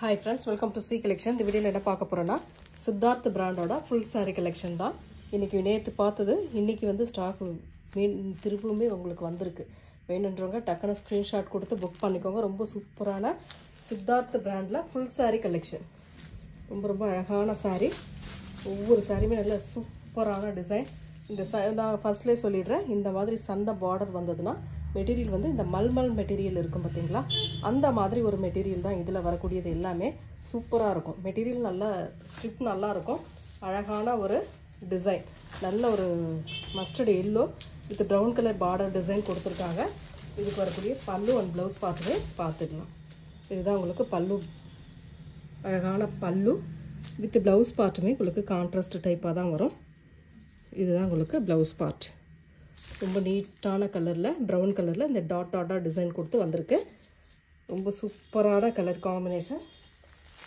Hi friends, welcome to C collection. இந்த வீடியோல என்ன பார்க்க போறோம்னா சித்தார்த் பிராண்டோட full saree collection தான். இன்னைக்கு நேத்து பார்த்தது இன்னைக்கு வந்து ஸ்டாக் திருப்புமே உங்களுக்கு வந்திருக்கு. வேணும்ன்றவங்க டக்குன ஸ்கிரீன்ஷாட் கொடுத்து புக் பண்ணிக்கோங்க. ரொம்ப சூப்பரான சித்தார்த் பிராண்ட்ல full saree collection. ரொம்ப அழகான saree. ஒவ்வொரு சாரியுமே நல்ல சூப்பரான டிசைன். இந்த நான் ஃபர்ஸ்ட்லயே சொல்லிடுறேன். இந்த மாதிரி சண்டை பார்டர் வந்ததுனா மெட்டீரியல் வந்து இந்த மல்மல் மெட்டீரியல் இருக்கும் பாத்தீங்களா, அந்த மாதிரி ஒரு மெட்டீரியல் தான் இதுல வரக்கூடியது. எல்லாமே சூப்பரா இருக்கும். மெட்டீரியல் நல்ல ஸ்ட்ரிப் நல்லா இருக்கும். அழகான ஒரு டிசைன், நல்ல ஒரு mustard yellow with brown colour border design கொடுத்துருக்காங்க. இதுக்கு வரக்கூடிய பல்லு அண்ட் ப்ளவுஸ் பார்த்துமே பார்த்துக்கலாம். இதுதான் உங்களுக்கு பல்லு, அழகான பல்லு வித் ப்ளவுஸ் பார்ட்டுமே உங்களுக்கு கான்ட்ராஸ்ட் டைப்பாக தான் வரும். இதுதான் உங்களுக்கு ப்ளவுஸ் பார்ட். ரொம்ப நீட்டான கலரில் ப்ரௌன் கலரில் இந்த டாட் டிசைன் கொடுத்து வந்திருக்கு. ரொம்ப சூப்பரான கலர் காம்பினேஷன்.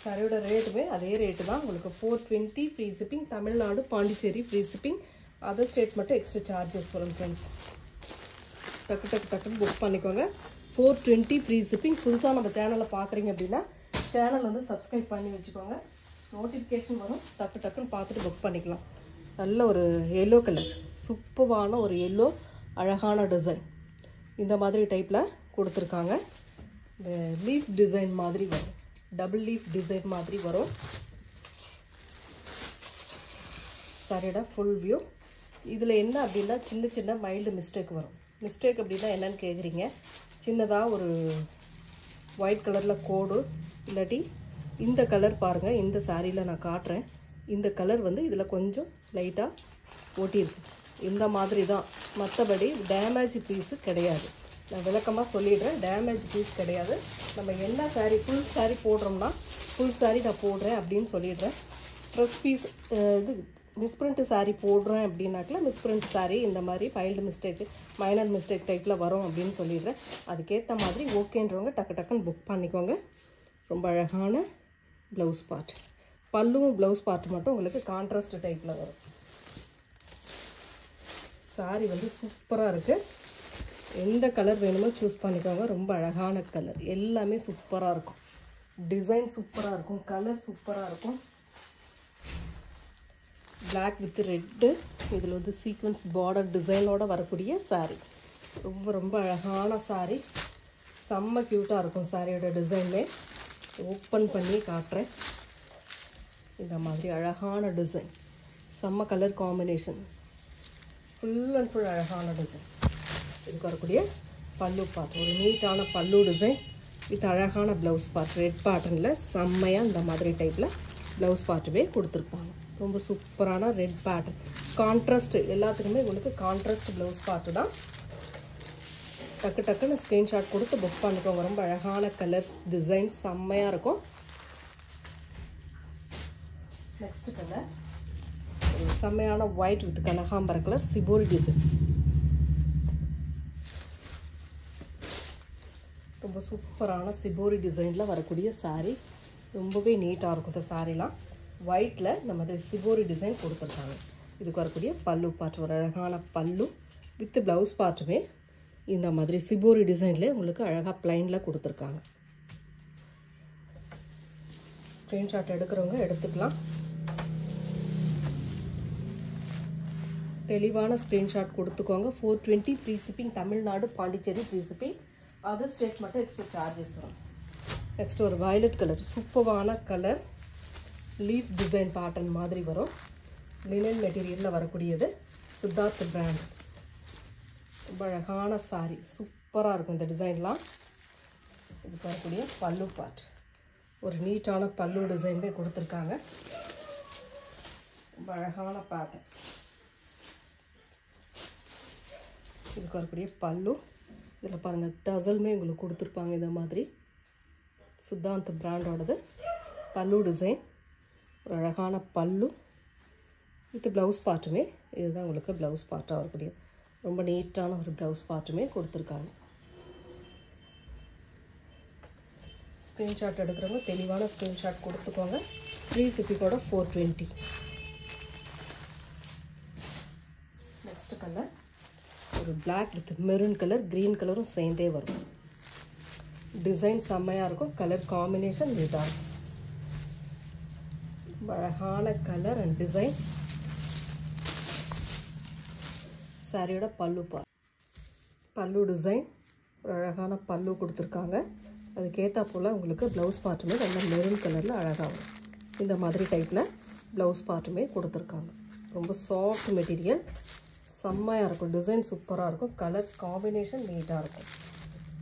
சாரியோட ரேட்டுமே அதே ரேட்டு தான் உங்களுக்கு 420 free shipping. Tamil Nadu Pondicherry free shipping. Other state மட்டும் எக்ஸ்ட்ரா சார்ஜஸ் வரும் ஃப்ரெண்ட்ஸ். டக்குன்னு புக் பண்ணிக்கோங்க. 420 ஃப்ரீ ஷிப்பிங். புதுசாக நம்ம சேனலை பார்க்குறீங்க அப்படின்னா சேனல் வந்து சப்ஸ்கிரைப் பண்ணி வச்சுக்கோங்க. நோட்டிஃபிகேஷன் வரும். டக்குன்னு பார்த்துட்டு புக் பண்ணிக்கலாம். நல்ல ஒரு எல்லோ கலர், சூப்பரான ஒரு எல்லோ, அழகான டிசைன். இந்த மாதிரி டைப்பில் கொடுத்துருக்காங்க. இந்த லீஃப் டிசைன் மாதிரி வரும், டபுள் லீஃப் டிசைன் மாதிரி வரும். சாரியோட ஃபுல் வியூ. இதில் என்ன அப்படின்னா சின்ன மைல்டு மிஸ்டேக் வரும். மிஸ்டேக் அப்படின்னா என்னன்னு கேட்குறீங்க. சின்னதாக ஒரு ஒயிட் கலரில் கோடு, இல்லாட்டி இந்த கலர் பாருங்கள். இந்த சாரியில் நான் காட்டுறேன். இந்த கலர் வந்து இதில் கொஞ்சம் லைட்டாக ஓட்டியிருக்கு. இந்த மாதிரி தான். மற்றபடி டேமேஜ் பீஸு கிடையாது. நான் விளக்கமாக சொல்லிடுறேன். டேமேஜ் பீஸ் கிடையாது. நம்ம என்ன சாரீ ஃபுல் சாரீ போடுறோம்னா ஃபுல் சாரீ நான் போடுறேன் அப்படின்னு சொல்லிடுறேன். ப்ரெஸ் பீஸ் இது மிஸ்பிரிண்ட் சாரீ போடுறேன் அப்படின்னாக்கல மிஸ்பிரிண்ட் சாரீ இந்த மாதிரி ஃபைல்டு மிஸ்டேக், மைனர் மிஸ்டேக் டைப்பில் வரும் அப்படின்னு சொல்லிடுறேன். அதுக்கேற்ற மாதிரி ஓகேன்றவங்க டக்குன்னு புக் பண்ணிக்கோங்க. ரொம்ப அழகான ப்ளவுஸ் பார்ட். பல்லுவும் ப்ளவுஸ் பார்ட் மட்டும் உங்களுக்கு கான்ட்ராஸ்ட் டைப்பில் வரும். சாரி வந்து சூப்பராக இருக்குது. எந்த கலர் வேணுமோ சூஸ் பண்ணிக்கோங்க. ரொம்ப அழகான கலர். எல்லாமே சூப்பராக இருக்கும். டிசைன் சூப்பராக இருக்கும். கலர் சூப்பராக இருக்கும். Black with red. இதில் வந்து சீக்வன்ஸ் பார்டர் டிசைனோட வரக்கூடிய சாரி. ரொம்ப அழகான சாரி. செம்ம க்யூட்டாக இருக்கும் சாரியோட டிசைனே. ஓப்பன் பண்ணி காட்டுறேன். இந்த மாதிரி அழகான டிசைன், செம்ம colour combination, full and full அழகான டிசைன். இதுக்கு வரக்கூடிய பல்லு பார்ட், ஒரு நீட்டான பல்லு டிசைன் வித் அழகான ப்ளவுஸ் பார்ட். ரெட் பேட்டர்னில் செம்மையாக இந்த மாதிரி டைப்பில் ப்ளவுஸ் பார்ட்டுமே கொடுத்துருப்பாங்க. ரொம்ப சூப்பரான ரெட் பேட்டர்ன். கான்ட்ராஸ்ட் எல்லாத்துக்குமே உங்களுக்கு கான்ட்ராஸ்ட் ப்ளவுஸ் பார்ட்டு தான். டக்குன்னு ஸ்க்ரீன்ஷாட் கொடுத்து புக் பண்ணிக்கோங்க. ரொம்ப அழகான கலர்ஸ், டிசைன் செம்மையாக இருக்கும். நெக்ஸ்ட் கலர் ஒரு செம்மையான ஒயிட் வித் கனகாம்பர கலர் சிபோரி டிசைன். ரொம்ப சூப்பரான சிபோரி டிசைனில் வரக்கூடிய சாரீ. ரொம்பவே நீட்டாக இருக்கும் இந்த சாரீலாம். ஒயிட்டில் இந்த மாதிரி சிபோரி டிசைன் கொடுத்துருக்காங்க. இதுக்கு வரக்கூடிய பல்லு பார்ட், ஒரு அழகான பல்லு வித் ப்ளவுஸ் பார்ட்டுமே இந்த மாதிரி சிபோரி டிசைன்லேயே உங்களுக்கு அழகாக பிளைனில் கொடுத்துருக்காங்க. ஸ்க்ரீன்ஷாட் எடுக்கிறவங்க எடுத்துக்கலாம். தெளிவான ஸ்க்ரீன்ஷாட் கொடுத்துக்கோங்க. 420 free shipping. Tamil Nadu Pondicherry free shipping. Other state மட்டும் எக்ஸ்ட்ரா சார்ஜஸ் வரும். நெக்ஸ்ட் ஒரு வயலட் கலர், சூப்பரான கலர். லீஃப் டிசைன் பேட்டர்ன் மாதிரி வரும். லினன் மெட்டீரியலில் வரக்கூடியது. சித்தார்த் பிராண்ட். ரொம்ப அழகான சாரி, சூப்பராக இருக்கும் இந்த டிசைன்லாம். இதுக்கு வரக்கூடிய பல்லு பார்ட், ஒரு நீட்டான பல்லு டிசைன்மே கொடுத்துருக்காங்க. ரொம்ப அழகான பேட்டர்ன். இதுக்கு வரக்கூடிய பல்லு. இதில் பாருங்கள் டசல்மே உங்களுக்கு கொடுத்துருப்பாங்க. இந்த மாதிரி சித்தார்த் பிராண்டோடது பல்லு டிசைன். ஒரு அழகான பல்லு வித் ப்ளவுஸ் பார்ட்டுமே. இதுதான் உங்களுக்கு ப்ளவுஸ் பார்ட்டாக வரக்கூடிய ரொம்ப நீட்டான ஒரு ப்ளவுஸ் பார்ட்டுமே கொடுத்துருக்காங்க. ஸ்க்ரீன்ஷாட் எடுக்கிறவங்க தெளிவான ஸ்க்ரீன்ஷாட் கொடுத்துக்கோங்க. ஃப்ரீ ஷிப்பிங்கோட 420. நெக்ஸ்ட் கலர் ஒரு black with maroon colour, green கலரும் சேர்ந்தே வரும். டிசைன் செம்மையாக இருக்கும். கலர் காம்பினேஷன் நீட்டாக இருக்கும். அழகான கலர் அண்ட் டிசைன். சாரியோட பல்லு பல்லு டிசைன் ஒரு அழகான பல்லு கொடுத்துருக்காங்க. அதுக்கேற்றா போல் உங்களுக்கு ப்ளவுஸ் பார்ட்டுமே நல்ல மெரூன் கலரில் அழகாக வரும். இந்த மாதிரி டைப்பில் ப்ளவுஸ் பார்ட்டுமே கொடுத்துருக்காங்க. ரொம்ப சாஃப்ட் மெட்டீரியல், செம்மையாக இருக்கும். டிசைன் சூப்பராக இருக்கும். கலர்ஸ் காம்பினேஷன் நீட்டாக இருக்கும்.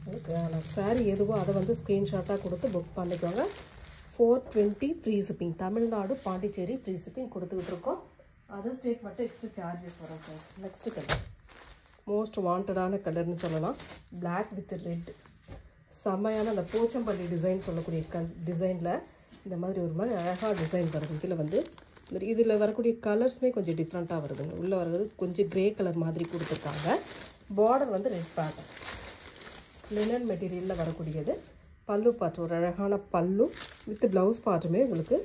உங்களுக்கு சாரீ எதுவோ அதை வந்து ஸ்க்ரீன்ஷாட்டாக கொடுத்து புக் பண்ணிக்கோங்க. 420 free shipping. Tamil Nadu Pondicherry free shipping கொடுத்துக்கிட்டு இருக்கோம். அதர் ஸ்டேட் மட்டும் எக்ஸ்ட்ரா சார்ஜஸ் வரும் ஃப்ரெண்ட்ஸ். நெக்ஸ்ட் கலர் மோஸ்ட் வாண்டடான கலர்னு சொல்லலாம். Black with red. செம்மையான அந்த போச்சம்பள்ளி டிசைன் சொல்லக்கூடிய டிசைனில் இந்த மாதிரி ஒரு மாதிரி அழகாக டிசைன் வருது. இதில் வந்து இதில் வரக்கூடிய கலர்ஸுமே கொஞ்சம் டிஃப்ரெண்ட்டாக வருதுங்க. உள்ளே வர்றது கொஞ்சம் க்ரே கலர் மாதிரி கொடுத்துருக்காங்க. பார்டர் வந்து ரெட் பேட்டர்ன் லினன் மெட்டீரியலில் வரக்கூடியது. பல்லு பார்ட் ஒரு அழகான பல்லு வித் ப்ளவுஸ் பார்ட்டுமே உங்களுக்கு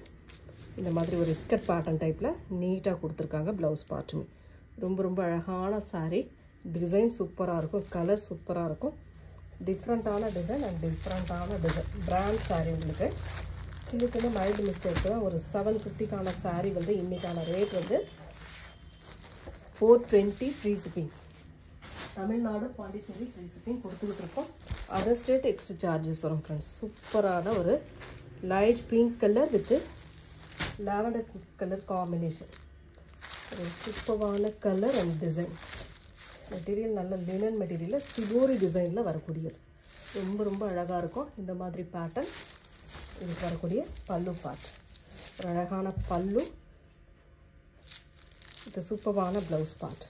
இந்த மாதிரி ஒரு இக்கட் பேட்டர்ன் டைப்பில் நீட்டாக கொடுத்துருக்காங்க. ப்ளவுஸ் பார்ட்டுமே ரொம்ப ரொம்ப அழகான சாரீ. டிசைன் சூப்பராக இருக்கும். கலர் சூப்பராக இருக்கும். டிஃப்ரெண்ட்டான டிசைன் அண்ட் டிஃப்ரெண்ட்டான டிசைன். பிராண்ட் சாரீ. உங்களுக்கு சின்ன சின்ன மைல்டு மிஸ்டேக் தான். ஒரு 750க்கான சாரீ வந்து இன்றைக்கான ரேட் வந்து 420 free shipping. Tamil Nadu Pondicherry free shipping கொடுத்துக்கிட்டு இருக்கோம். அதர் ஸ்டேட் எக்ஸ்ட்ரா சார்ஜஸ் வரும் ஃப்ரெண்ட்ஸ். சூப்பரான ஒரு light pink colour with lavender colour combination. ஒரு சூப்பரான கலர் அண்ட் டிசைன். மெட்டீரியல் நல்ல லினன் மெட்டீரியலில் சிவோரி டிசைனில் வரக்கூடியது. ரொம்ப ரொம்ப அழகாக இருக்கும். இந்த மாதிரி பேட்டர்ன் இதுக்கு வரக்கூடிய பல்லு பார்ட். ஒரு அழகான பல்லு இது சூப்பரான ப்ளவுஸ் பார்ட்.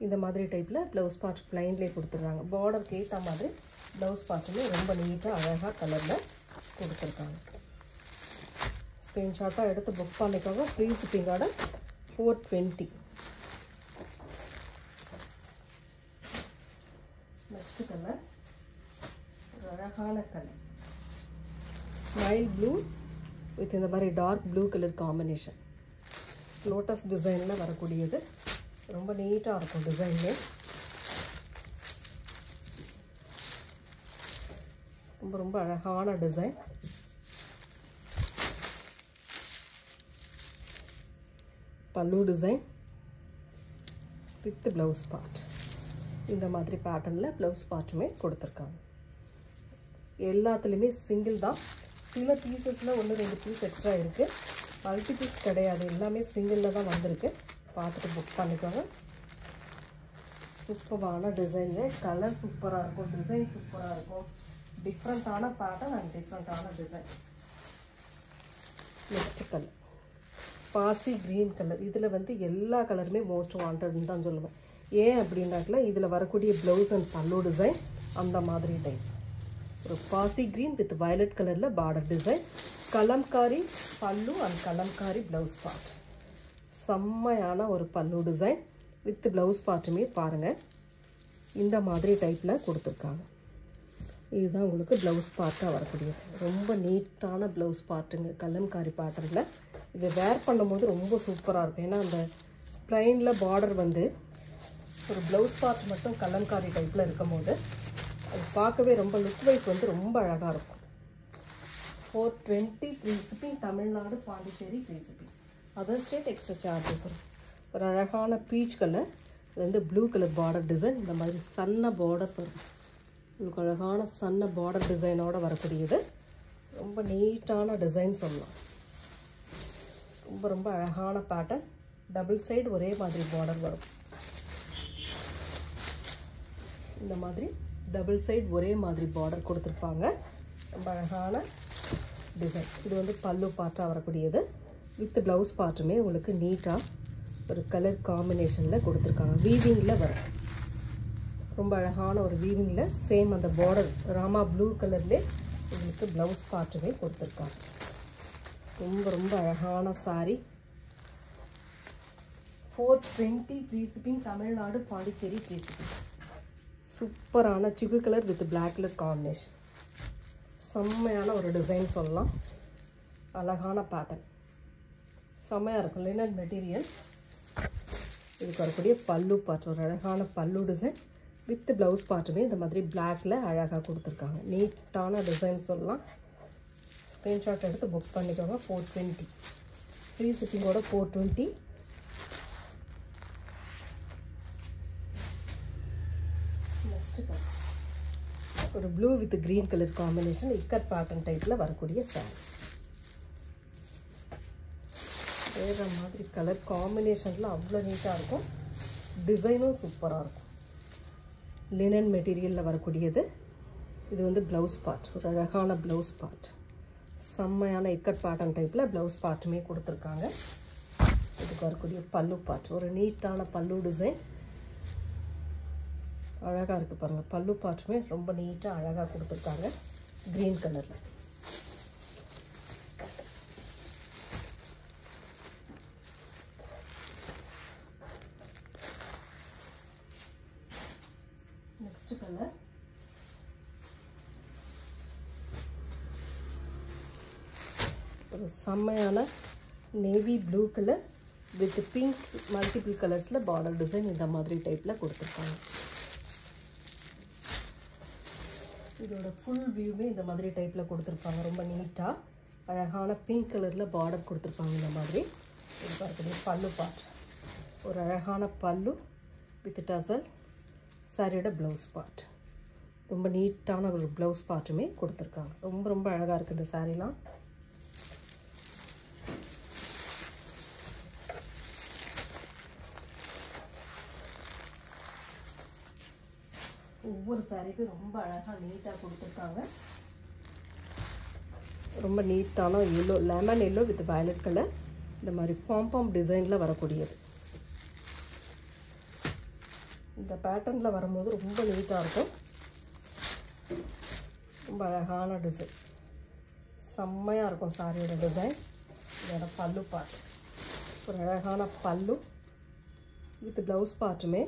இந்த மாதிரி டைப்பில் ப்ளவுஸ் பார்ட் ப்ளைன்லேயே கொடுத்துட்றாங்க. பார்டருக்கு ஏற்ற மாதிரி ப்ளவுஸ் பார்ட்டுமே ரொம்ப நீட்டாக அழகாக கலரில் கொடுத்துருக்காங்க. ஸ்க்ரீன்ஷாட்டாக எடுத்து புக் பண்ணிக்கோங்க. ஃப்ரீ ஷிப்பிங்கோட 420. நெக்ஸ்ட் கலர் ஒரு அழகான கலர் மைல்ட் ப்ளூ வித் இந்த மாதிரி dark blue colour combination. Lotus டிசைனில் வரக்கூடியது. ரொம்ப நீட்டாக இருக்கும் டிசைன்லே. ரொம்ப ரொம்ப அழகான டிசைன். பல்லு டிசைன் வித் ப்ளவுஸ் பார்ட். இந்த மாதிரி பேட்டர்னில் ப்ளவுஸ் பார்ட்டுமே கொடுத்துருக்காங்க. எல்லாத்துலேயுமே சிங்கிள் தான். சில பீசஸில் 1-2 பீஸ் எக்ஸ்ட்ரா இருக்குது. மல்டி பீஸ் கிடையாது. எல்லாமே சிங்கிளில் தான் வந்திருக்கு. பார்த்துட்டு புக் பண்ணிக்கோங்க. சூப்பரான டிசைனு. கலர் சூப்பராக இருக்கும். டிசைன் சூப்பராக இருக்கும். டிஃப்ரெண்ட்டான பேட்டர்ன் அண்ட் டிஃப்ரெண்ட்டான டிசைன். நெக்ஸ்ட் கலர் பாசி க்ரீன் கலர். இதில் வந்து எல்லா கலருமே மோஸ்ட் வாண்டட்னு தான் சொல்லுவேன். ஏன் அப்படின்னாக்கல இதில் வரக்கூடிய ப்ளவுஸ் அண்ட் பல்லு டிசைன் அந்த மாதிரி டைப். ஒரு பாசி க்ரீன் வித் வயலட் கலரில் பார்டர் டிசைன். கலம்காரி பல்லு அண்ட் கலம்காரி ப்ளவுஸ் பார்ட். செம்மையான ஒரு பல்லு டிசைன் வித் ப்ளவுஸ் பார்ட்டுமே பாருங்கள் இந்த மாதிரி டைப்பில் கொடுத்துருக்காங்க. இதுதான் உங்களுக்கு ப்ளவுஸ் பார்ட்டாக வரக்கூடியது. ரொம்ப நீட்டான ப்ளவுஸ் பார்ட்டுங்க. கலம்காரி பேட்டர்னில் இது வேர் பண்ணும்போது ரொம்ப சூப்பராக இருக்கும். ஏன்னா அந்த ப்ளைனில் பார்டர் வந்து ஒரு ப்ளவுஸ் பார்ட் மட்டும் கலம்காரி டைப்பில் இருக்கும் போது அது பார்க்கவே ரொம்ப லுக் வைஸ் வந்து ரொம்ப அழகாக இருக்கும். 420 free shipping. Tamil Nadu Pondicherry free shipping. Other state extra charges வரும். ஒரு அழகான பீச் கலர். இது வந்து ப்ளூ கலர் பார்டர் டிசைன். இந்த மாதிரி சன்ன பார்டர் வரும். உங்களுக்கு அழகான சன்ன பார்டர் டிசைனோடு வரக்கூடியது. ரொம்ப நீட்டான டிசைன் சொல்லலாம். ரொம்ப ரொம்ப அழகான பேட்டர்ன். டபுள் சைடு ஒரே மாதிரி பார்டர் வரும். இந்த மாதிரி டபுள் சைடு ஒரே மாதிரி பார்டர் கொடுத்துருப்பாங்க. ரொம்ப அழகான டிசைன். இது வந்து பல்லு பார்ட்டாக வரக்கூடியது. வித் ப்ளவுஸ் பார்ட்டுமே உங்களுக்கு நீட்டாக ஒரு கலர் காம்பினேஷனில் கொடுத்துருக்காங்க. வீவிங்கில் வரும். ரொம்ப அழகான ஒரு வீவிங்கில் சேம் அந்த பார்டர் ராமா ப்ளூ கலர்லேயே உங்களுக்கு ப்ளவுஸ் பார்ட்டுமே கொடுத்துருக்காங்க. ரொம்ப ரொம்ப அழகான sari. 420 free shipping. Tamil Nadu Pondicherry free shipping. சூப்பரான சிக்கு colour with black colour combination. செம்மையான ஒரு டிசைன் சொல்லலாம். அழகான பேட்டர்ன் செம்மையாக இருக்கும். Linen material. இதுக்கு வரக்கூடிய பல்லு பார்ட். ஒரு அழகான பல்லு டிசைன் வித் ப்ளவுஸ் பார்ட்டுமே இந்த மாதிரி பிளாக்ல அழகாக கொடுத்துருக்காங்க. நீட்டான டிசைன் சொல்லலாம். ஸ்க்ரீன்ஷாட் எடுத்து புக் பண்ணிக்கோங்க. 420. ஃப்ரீ ஷிப்பிங்கோட 420. நெக்ஸ்ட் ஒரு blue with green colour combination ikat pattern டைப்பில் வரக்கூடிய சாரி. வேறு மாதிரி கலர் காம்பினேஷனில் அவ்வளோ நீட்டாக இருக்கும். டிசைனும் சூப்பராக இருக்கும். லினன் மெட்டீரியலில் வரக்கூடியது. இது வந்து ப்ளவுஸ் பார்ட், ஒரு அழகான ப்ளவுஸ் பார்ட். செம்மையான இக்கட் பேட்டர்ன் டைப்பில் ப்ளவுஸ் பார்ட்டுமே கொடுத்துருக்காங்க. இதுக்கு வரக்கூடிய பல்லு பார்ட், ஒரு நீட்டான பல்லு டிசைன். அழகாக இருக்குது பாருங்கள். பல்லு பார்ட்டுமே ரொம்ப நீட்டாக அழகாக கொடுத்துருக்காங்க க்ரீன் கலரில். நெக்ஸ்ட் கலர் ஒரு செம்மையான navy blue colour with pink multiple கலர்ஸில் பார்டர் டிசைன் இந்த மாதிரி டைப்பில் கொடுத்துருக்காங்க. இதோட ஃபுல் வியூவே இந்த மாதிரி டைப்பில் கொடுத்துருப்பாங்க. ரொம்ப நீட்டாக அழகான பிங்க் கலரில் பார்டர் கொடுத்துருப்பாங்க இந்த மாதிரி. இது பார்க்கக்கூடிய பல்லு பார்ட், ஒரு அழகான பல்லு வித் டசல். சாரியோட ப்ளவுஸ் பார்ட், ரொம்ப நீட்டான ஒரு ப்ளவுஸ் பார்ட்டுமே கொடுத்துருக்காங்க. ரொம்ப ரொம்ப அழகாக இருக்குது இந்த சாரீலாம். ஒவ்வொரு சாரிக்கும் ரொம்ப அழகாக நீட்டாக கொடுத்துருக்காங்க. ரொம்ப நீட்டான yellow, lemon yellow with violet colour, இந்த மாதிரி பாம் டிசைனில் வரக்கூடியது. இந்த பேட்டர்னில் வரும்போது ரொம்ப நீட்டாக இருக்கும். ரொம்ப அழகான டிசைன், செம்மையாக இருக்கும் சாரியோட டிசைன். இதோட பல்லு பார்ட், ஒரு அழகான பல்லு வித் ப்ளவுஸ் பார்ட்டுமே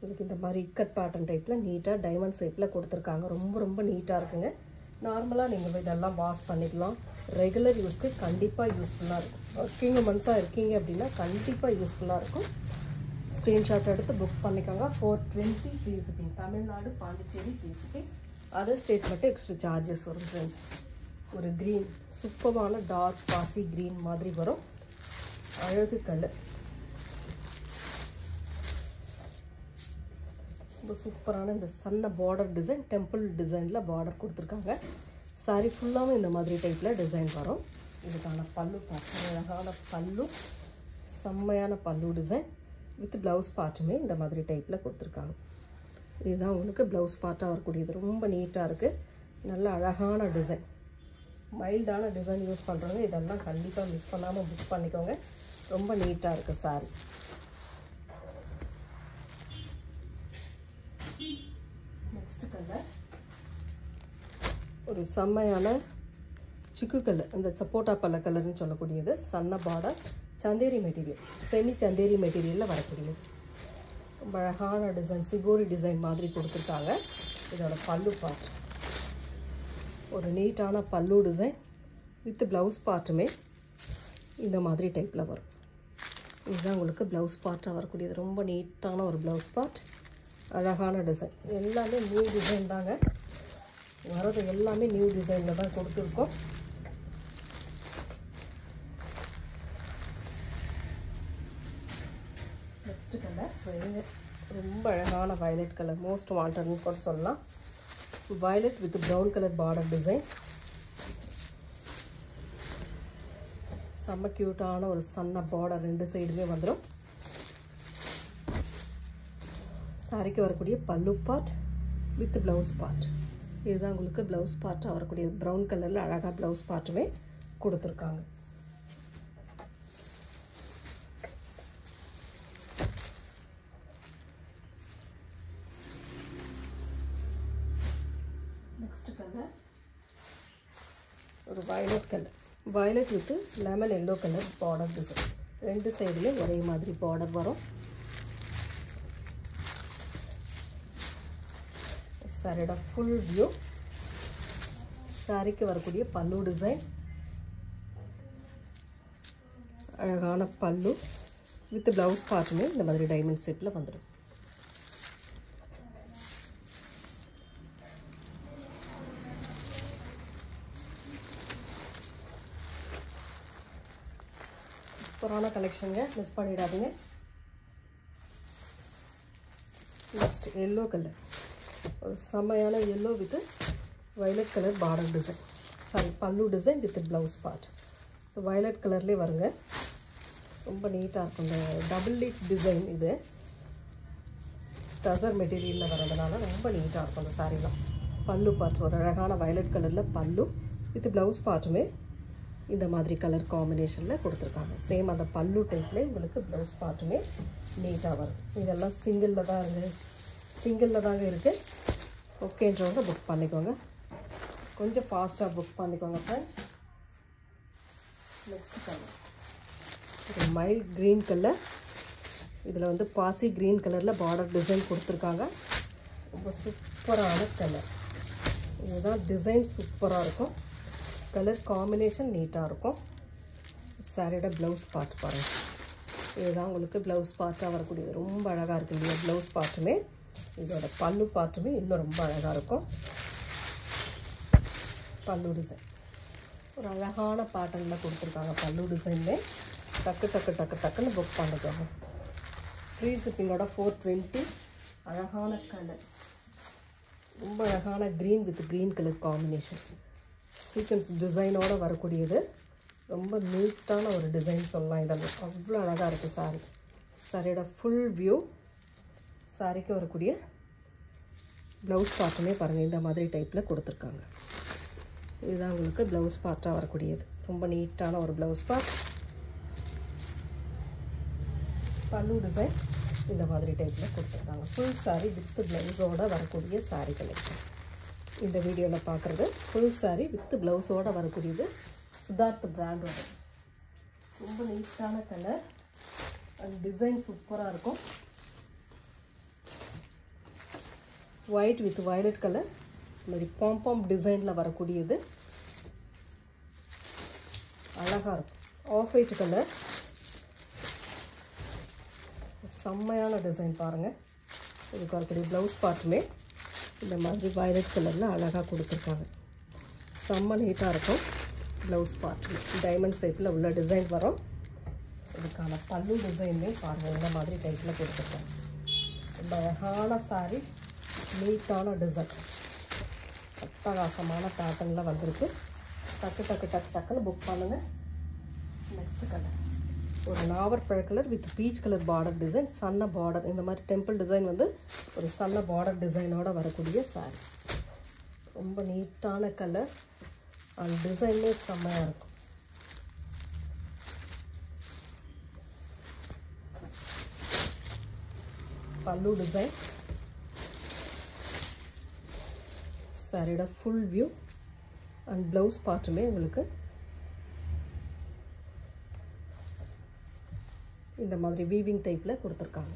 இதுக்கு இந்த மாதிரி இக்கட் பேட்டர்ன் டைப்பில் நீட்டாக டைமண்ட் ஷேப்பில் கொடுத்துருக்காங்க. ரொம்ப ரொம்ப நீட்டாக இருக்குங்க. நார்மலாக நீங்கள் இதெல்லாம் வாஷ் பண்ணிக்கலாம். ரெகுலர் யூஸ்க்கு கண்டிப்பாக யூஸ்ஃபுல்லாக இருக்கும். ஒர்க்கிங் உமன்ஸாக இருக்கீங்க அப்படின்னா கண்டிப்பாக யூஸ்ஃபுல்லாக இருக்கும். ஸ்க்ரீன்ஷாட் எடுத்து புக் பண்ணிக்கோங்க. 420 free shipping. Tamil Nadu, Pondicherry free shipping. Other state மட்டும் எக்ஸ்ட்ரா சார்ஜஸ் வரும் ஃப்ரெண்ட்ஸ். ஒரு க்ரீன், சூப்பரான டார்க் பாசி க்ரீன் மாதிரி வரும். அழகு கலர், ரொம்ப சூப்பரான இந்த சன்ன பார்டர் டிசைன், டெம்பிள் டிசைனில் பார்டர் கொடுத்துருக்காங்க. சாரி ஃபுல்லாகவும் இந்த மாதிரி டைப்பில் டிசைன் வரும். இதுக்கான பல்லு பார்ட், அழகான பல்லு, செம்மையான பல்லு டிசைன் வித் ப்ளவுஸ் பார்ட்டுமே இந்த மாதிரி டைப்பில் கொடுத்துருக்காங்க. இதுதான் உங்களுக்கு ப்ளவுஸ் பார்ட்டாக வரக்கூடியது. ரொம்ப நீட்டாக இருக்குது. நல்ல அழகான டிசைன், மைல்டான டிசைன் யூஸ் பண்ணுறவங்க இதெல்லாம் கண்டிப்பாக மிஸ் பண்ணாமல் புக் பண்ணிக்கோங்க. ரொம்ப நீட்டாக இருக்குது சாரி. நெக்ஸ்ட் கலர் ஒரு செம்மையான சிக்கு கலர், இந்த சப்போட்டா பல்ல கலர்னு சொல்லக்கூடியது. சன்ன border, Chanderi material, semi Chanderi மெட்டீரியலில் வரக்கூடியது. ரொம்ப அழகான டிசைன், சிகோரி டிசைன் மாதிரி கொடுத்துருக்காங்க. இதோட பல்லு பார்ட், ஒரு நீட்டான பல்லு டிசைன் வித் ப்ளவுஸ் பார்ட்டுமே இந்த மாதிரி டைப்பில் வரும். இதுதான் உங்களுக்கு ப்ளவுஸ் பார்ட்டாக வரக்கூடியது. ரொம்ப நீட்டான ஒரு ப்ளவுஸ் பார்ட், அழகான டிசைன். எல்லாமே நியூ டிசைன் தாங்க வரது. எல்லாமே நியூ டிசைனில் தான் கொடுத்துருக்கோம். நெக்ஸ்ட் கலர் ரொம்ப அழகான வயலட் கலர், மோஸ்ட் வாண்டட்னு கூட சொல்லலாம். Violet with brown colour border design. செம்ம க்யூட்டான ஒரு சன்ன பார்டர் ரெண்டு சைடுமே வந்துடும். சாரிக்கு வரக்கூடிய பல்லு பார்ட் வித் ப்ளவுஸ் பார்ட். இதுதான் உங்களுக்கு ப்ளவுஸ் பார்ட்டாக வரக்கூடிய ப்ரௌன் கலரில் அழகாக ப்ளவுஸ் பார்ட்டுமே கொடுத்துருக்காங்க. நெக்ஸ்ட் கலர் ஒரு violet colour, violet with lemon yellow colour border design. ரெண்டு சைடுலேயும் ஒரே மாதிரி பார்டர் வரும். சாரியோட ஃபுல் வியூ, சாரிக்கு வரக்கூடிய பல்லு டிசைன், அழகான பல்லு வித் ப்ளவுஸ் பார்ட்டுமே இந்த மாதிரி டைமண்ட் ஷேப்பில் வந்துடும். சூப்பரான கலெக்ஷனுங்க, மிஸ் பண்ணிடாதீங்க. நெக்ஸ்ட் எல்லோ கலர், ஒரு செம்மையான yellow with violet colour border design, sari pallu design with blouse part. Violet கலர்லேயே வருங்க, ரொம்ப நீட்டாக இருக்கும். இந்த டபுள் லீஃப் டிசைன் இது டசர் மெட்டீரியலில் வரதுனால ரொம்ப நீட்டாக இருக்கும் அந்த சாரீலாம். பல்லு பார்ட் ஒரு அழகான வயலட் கலரில் பல்லு வித் ப்ளவுஸ் பார்ட்டுமே இந்த மாதிரி கலர் காம்பினேஷனில் கொடுத்துருக்காங்க. சேம் அந்த பல்லு டைப்லேயே உங்களுக்கு ப்ளவுஸ் பார்ட்டுமே நீட்டாக வருது. இதெல்லாம் சிங்கிளில் தாங்க இருக்குது. ஓகேன்றவங்க புக் பண்ணிக்கோங்க, கொஞ்சம் ஃபாஸ்ட்டாக புக் பண்ணிக்கோங்க ஃப்ரெண்ட்ஸ். நெக்ஸ்ட் கலர் இது மைல்ட் க்ரீன் கலர், இதில் வந்து பாசி க்ரீன் கலரில் பார்டர் டிசைன் கொடுத்துருக்காங்க. ரொம்ப சூப்பரான கலர். இதுதான் டிசைன் சூப்பராக இருக்கும், கலர் காம்பினேஷன் நீட்டாக இருக்கும். சாரியோட ப்ளவுஸ் பார்ட் பாருங்கள், இதுதான் உங்களுக்கு ப்ளவுஸ் பார்ட்டாக வரக்கூடியது. ரொம்ப அழகாக இருக்குது இல்லையா ப்ளவுஸ் பார்ட்டுமே. இதோட பல்லு பார்ட்டுமே இன்னும் ரொம்ப அழகாக இருக்கும். பல்லு டிசைன் ஒரு அழகான பேட்டர்னில் கொடுத்துருக்காங்க. பல்லு டிசைன்லே டக்குன்னு புக் பண்ணிக்கோங்க. ஃப்ரீ ஷிப்பிங்கோட 420. அழகான கலர், ரொம்ப அழகான green with green colour combination, sequins டிசைனோடு வரக்கூடியது. ரொம்ப நீட்டான ஒரு டிசைன் சொல்லலாம். இதெல்லாம் அவ்வளோ அழகாக இருக்குது சாரீ. சாரியோட ஃபுல் வியூ, சாரிக்கு வரக்கூடிய ப்ளவுஸ் பார்ட்டுமே பாருங்கள் இந்த மாதிரி டைப்பில் கொடுத்துருக்காங்க. இதுதான் உங்களுக்கு ப்ளவுஸ் பார்ட்டாக வரக்கூடியது. ரொம்ப நீட்டான ஒரு ப்ளவுஸ் பார்ட். பல்லு டிசைன் இந்த மாதிரி டைப்பில் கொடுத்துருக்காங்க. ஃபுல் சாரீ வித் ப்ளவுஸோடு வரக்கூடிய சாரீ கலெக்ஷன் இந்த வீடியோவில் பார்க்குறது. ஃபுல் சாரீ வித் ப்ளவுஸோடு வரக்கூடியது சித்தார்த் பிராண்டோட. ரொம்ப நீட்டான கலர் அண்ட் டிசைன் சூப்பராக இருக்கும். ஒயிட் வித் வயலட் கலர், இந்த மாதிரி பாம்பாம் டிசைனில் வரக்கூடியது அழகாக இருக்கும். ஆஃப் ஒயிட் கலர், செம்மையான டிசைன் பாருங்கள். இதுக்கு வரக்கூடிய ப்ளவுஸ் பார்ட்டுமே இந்த மாதிரி வயலட் கலரில் அழகாக கொடுத்துருக்காங்க. செம்ம நீட்டாக இருக்கும். ப்ளவுஸ் பார்ட்டு டைமண்ட் ஷேப்பில் உள்ள டிசைன் வரும். இதுக்கான பல்லு டிசைன்மே பாருங்கள் இந்த மாதிரி டைப்பில் கொடுத்துருக்காங்க. ரொம்ப அழகான சாரீ, நீட்டான டிசைன், அட்டகாசமான பேட்டர்னில் வந்திருக்கு. டக்குன்னு புக் பண்ணுங்கள். நெக்ஸ்ட் கலர் ஒரு நாவற்பழ colour with peach colour border design, சன்ன பார்டர். இந்த மாதிரி டெம்பிள் டிசைன் வந்து ஒரு சன்ன பார்டர் டிசைனோட வரக்கூடிய சாரீ. ரொம்ப நீட்டான கலர் அண்ட் டிசைன்லே செம்மையாக இருக்கும். பல்லு டிசைன், சாரியோட ஃபுல் வியூ அண்ட் ப்ளவுஸ் பார்ட்டுமே உங்களுக்கு இந்த மாதிரி வீவிங் டைப்பில் கொடுத்துருக்காங்க.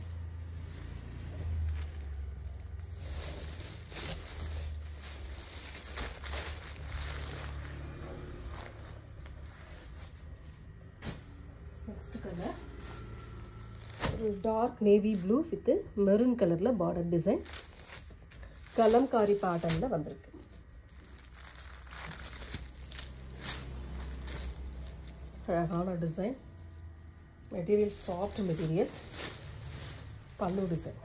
நெக்ஸ்ட் கலர் ஒரு dark navy blue with maroon கலரில் பார்டர் டிசைன், கலம்காரி பேட்டர்னில் வந்திருக்கு. அழகான design, material soft material. Pallu design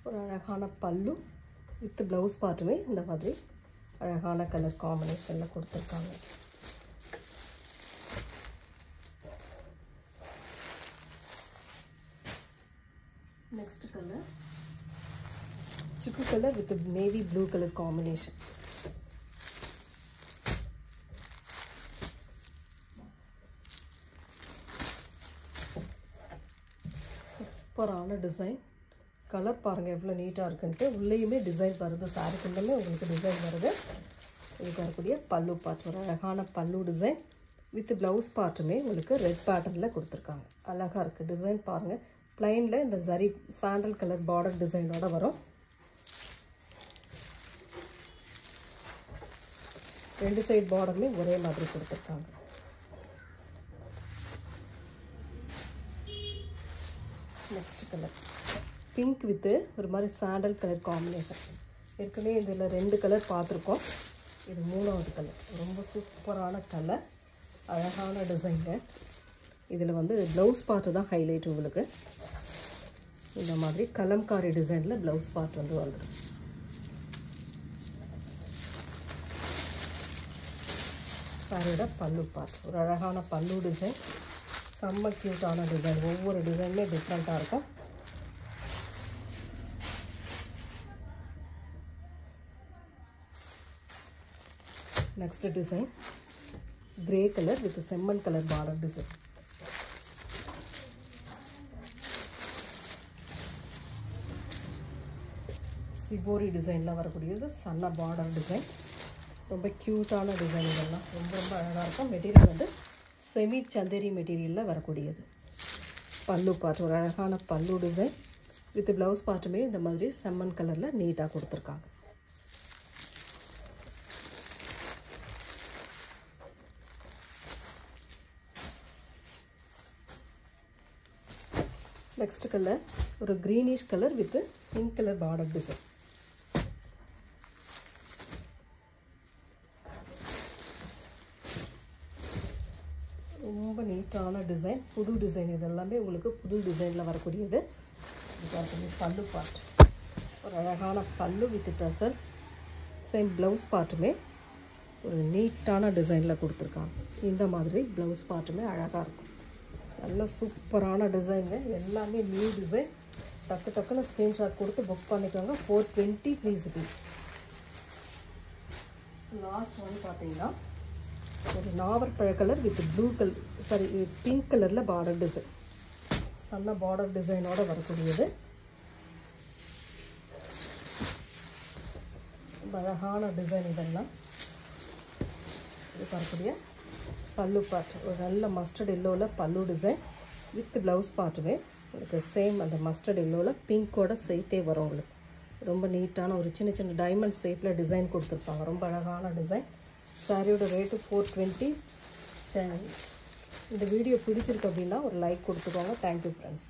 ஒரு அழகான பல்லு வித் ப்ளவுஸ் பார்ட்டுமே இந்த மாதிரி அழகான கலர் காம்பினேஷனில் கொடுத்துருக்காங்க. நெக்ஸ்ட் கலர் சிக்கு colour with navy blue colour combination. சூப்பரான டிசைன். கலர் பாருங்கள் எவ்வளோ நீட்டாக இருக்குன்ட்டு. உள்ளேயுமே டிசைன் வருது, சாரிக்குள்ளேயுமே உங்களுக்கு டிசைன் வருது. இதுக்கு வரக்கூடிய பல்லு பார்ட் ஒரு அழகான பல்லு டிசைன் வித் ப்ளவுஸ் பார்ட்டுமே உங்களுக்கு ரெட் பேட்டர்னில் கொடுத்துருக்காங்க. அழகாக இருக்குது டிசைன் பாருங்கள். ப்ளைனில் இந்த ஜரி சாண்டல் கலர் பார்டர் டிசைனோட வரும். ரெண்டு சைடு பார்டருமே ஒரே மாதிரி கொடுத்துருக்காங்க. நெக்ஸ்ட் கலர் பிங்க் வித்து ஒரு மாதிரி சாண்டல் கலர் காம்பினேஷன். ஏற்கனவே இதில் 2 கலர் பார்த்துருக்கோம், இது 3வது கலர். ரொம்ப சூப்பரான கலர், அழகான டிசைனுங்க. இதில் வந்து ப்ளவுஸ் பார்ட்டு தான் ஹைலைட் உங்களுக்கு. இந்த மாதிரி கலம்காரி டிசைனில் ப்ளவுஸ் பார்ட் வந்து வந்துடும். சாரியோட பல்லு பார்ட் ஒரு அழகான பல்லு டிசைன், செம்ம க்யூட்டான டிசைன். ஒவ்வொரு டிசைனுமே டிஃப்ரெண்ட்டாக இருக்கும். Next design grey colour with செம்மன் கலர் பார்டர் டிசைன். சிபோரி டிசைனில் வரக்கூடியது சன்ன பார்டர் டிசைன். ரொம்ப க்யூட்டான டிசைன். இதெல்லாம் ரொம்ப ரொம்ப அழகாக இருக்கும். மெட்டீரியல் வந்து செமி சந்தேரி மெட்டீரியலில் வரக்கூடியது. பல்லு பார்ட் ஒரு அழகான பல்லு டிசைன் வித் ப்ளவுஸ் பார்ட்டுமே இந்த மாதிரி செம்மன் கலரில் நீட்டாக கொடுத்துருக்காங்க. நெக்ஸ்ட் கலர் ஒரு greenish colour with pink colour border design. ரொம்ப நீட்டான டிசைன், புது டிசைன். இது எல்லாமே உங்களுக்கு புது டிசைனில் வரக்கூடியது. பல்லு பார்ட் ஒரு அழகான பல்லு வித் டசல். சேம் ப்ளவுஸ் பார்ட்டுமே ஒரு நீட்டான டிசைனில் கொடுத்துருக்காங்க. இந்த மாதிரி ப்ளவுஸ் பார்ட்டுமே அழகாக இருக்கும். நல்ல சூப்பரான டிசைனுங்க. எல்லாமே நியூ டிசைன். டக்குன்னு ஸ்க்ரீன்ஷாட் கொடுத்து புக் பண்ணிக்கோங்க. 420 ஃப்ரீ ஷிப்பிங். லாஸ்ட் ஒன் பார்த்தீங்கன்னா ஒரு நாவற்பழ colour with blue colour pink கலரில் பார்டர் டிசைன். சன்ன பார்டர் டிசைனோட வரக்கூடியது. அழகான டிசைன். இதெல்லாம் இது வரக்கூடிய பல்லு பார்ட் ஒரு நல்ல மஸ்டர்ட் எல்லோவில் பல்லு டிசைன் வித் ப்ளவுஸ் பார்ட்டுமே உங்களுக்கு சேம் அந்த மஸ்டர்ட் எல்லோவில் பிங்கோட சேர்த்தே வரும். உங்களுக்கு ரொம்ப நீட்டான ஒரு சின்ன சின்ன டைமண்ட் ஷேப்பில் டிசைன் கொடுத்துருப்பாங்க. ரொம்ப அழகான டிசைன். சாரியோட ரேட்டு 420. இந்த வீடியோ பிடிச்சிருக்கு அப்படின்னா ஒரு லைக் கொடுத்துக்கோங்க. Thank you friends.